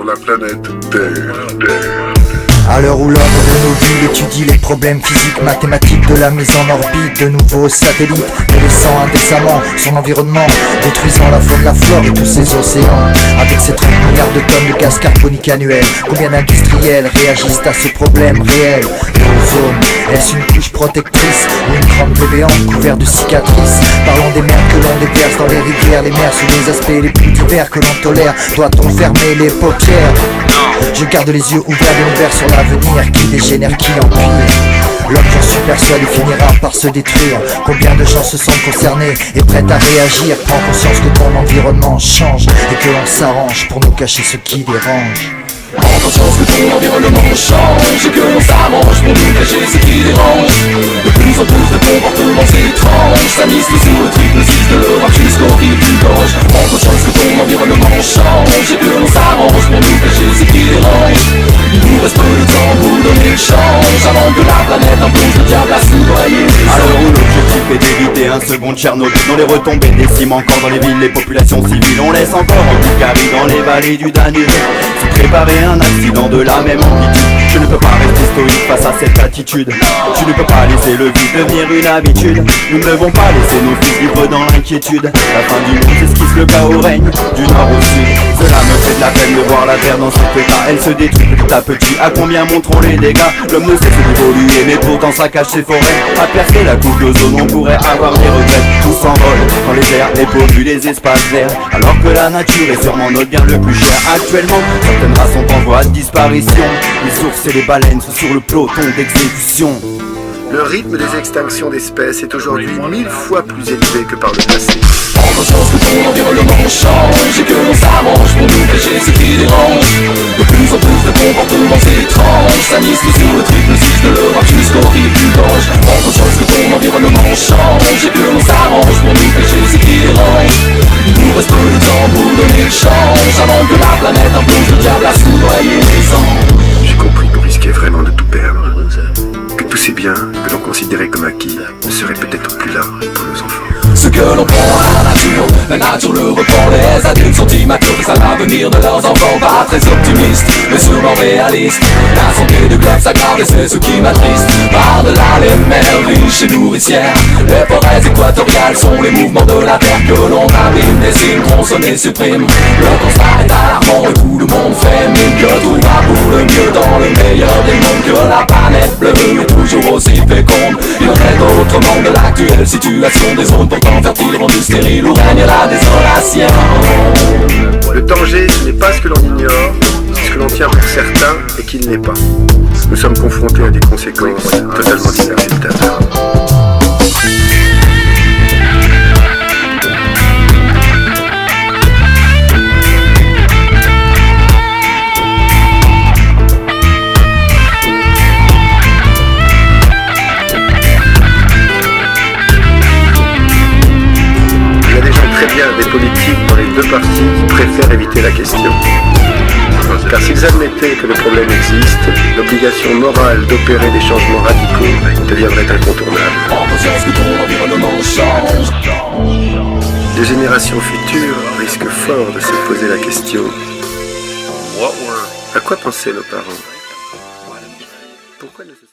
sur la planète Terre. À l'heure où l'ordre de nos villes étudie les problèmes physiques, mathématiques de la mise en orbite de nouveaux satellites, délaissant indécemment son environnement, détruisant la faune, la flore et tous ses océans. Avec ses 30 milliards de tonnes de gaz carbonique annuel, combien d'industriels réagissent à ce problème réel? L'ozone, est-ce une couche protectrice ou une grande béante couverte de cicatrices? Parlons des mers que l'on déverse dans les rivières, les mers sous les aspects les plus divers que l'on tolère. Doit-on fermer les paupières? Je garde les yeux ouverts de l'univers sur l'avenir qui dégénère, qui empire. L'homme, j'en suis persuadé, finira par se détruire. Combien de gens se sentent concernés et prêts à réagir? Prends conscience que ton environnement change et que l'on s'arrange pour nous cacher ce qui dérange. Prends conscience que ton environnement change et que l'on s'arrange pour nous cacher ce qui dérange. De plus en plus de comportements étranges s'anisent sur le triple 6 de l'Europe jusqu'au rive du Gange. Prends conscience que ton environnement change et que l'on s'arrange pour nous cacher ce qui dérange. Il nous reste peu de temps pour donner le change avant que la planète implose, le diable a soudoyé. À l'heure où l'objectif est d'éviter un second Tchernobyl, dans les retombées déciment encore dans les villes, les populations civiles. On laisse encore en Bulgarie, dans les vallées du Danube, se préparer un accident de la même amplitude. Je ne peux pas rester stoïque face à cette attitude. Tu ne peux pas laisser le vice devenir une habitude. Nous ne devons pas laisser nos fils vivre dans l'inquiétude. La fin du monde s'esquisse, le chaos règne du nord au sud. Cela me fait de la peine de voir la terre dans cet état. Elle se détruit petit à petit, à combien monteront les dégâts? L'homme ne cesse d'évoluer mais pourtant ça cache ses forêts. À percer la couche d'ozone on pourrait avoir des regrets. Tout s'envole dans les airs et pollue les espaces verts, alors que la nature est sûrement notre bien le plus cher. Actuellement, certaines races sont en voie de disparition. Les ours et les baleines sont sur le peloton d'exécution. Le rythme des extinctions d'espèces est aujourd'hui 1000 fois plus élevé que par le passé. Prends conscience que ton environnement change et que l'on s'arrange pour nous cacher ce qui dérange. De plus en plus de comportements étranges s'anisent sur le triple 6 de l'Europe jusqu'au rive du Gange. Prends conscience que ton environnement change et que l'on s'arrange pour nous cacher ce qui dérange. Il nous reste peu de temps pour donner le change avant que la planète implose, le diable a soudoyé les anges. J'ai compris qu'on risquait vraiment de tout perdre. Que tous ces biens que l'on considérait comme acquis ne seraient peut-être plus là pour nos enfants. Ce que l'on prend à la nature le reprend. Les adultes sont immatures face à l'avenir de leurs enfants. Pas très optimistes, mais sûrement réalistes. La santé du globe s'aggrave et c'est ce qui m'attriste. Par-delà les mers riches et nourricières, les forêts équatoriales sont les mouvements de la terre que l'on abîme. Des signes tronçonnés suppriment. Le constat est alarmant et tout le monde fait mine que tout va pour le mieux dans le meilleur des mondes. Que la planète bleue est toujours aussi féconde. Il en est autrement de l'actuelle situation des zones pourtant fertiles rendues stériles où règne la désolation. Le danger, ce n'est pas ce que l'on ignore, c'est ce que l'on tient pour certain et qu'il n'est pas. Nous sommes confrontés à des conséquences totalement inéluctables. Des politiques dans les deux parties qui préfèrent éviter la question. Car s'ils admettaient que le problème existe, l'obligation morale d'opérer des changements radicaux deviendrait incontournable. Les générations futures risquent fort de se poser la question: à quoi pensaient nos parents?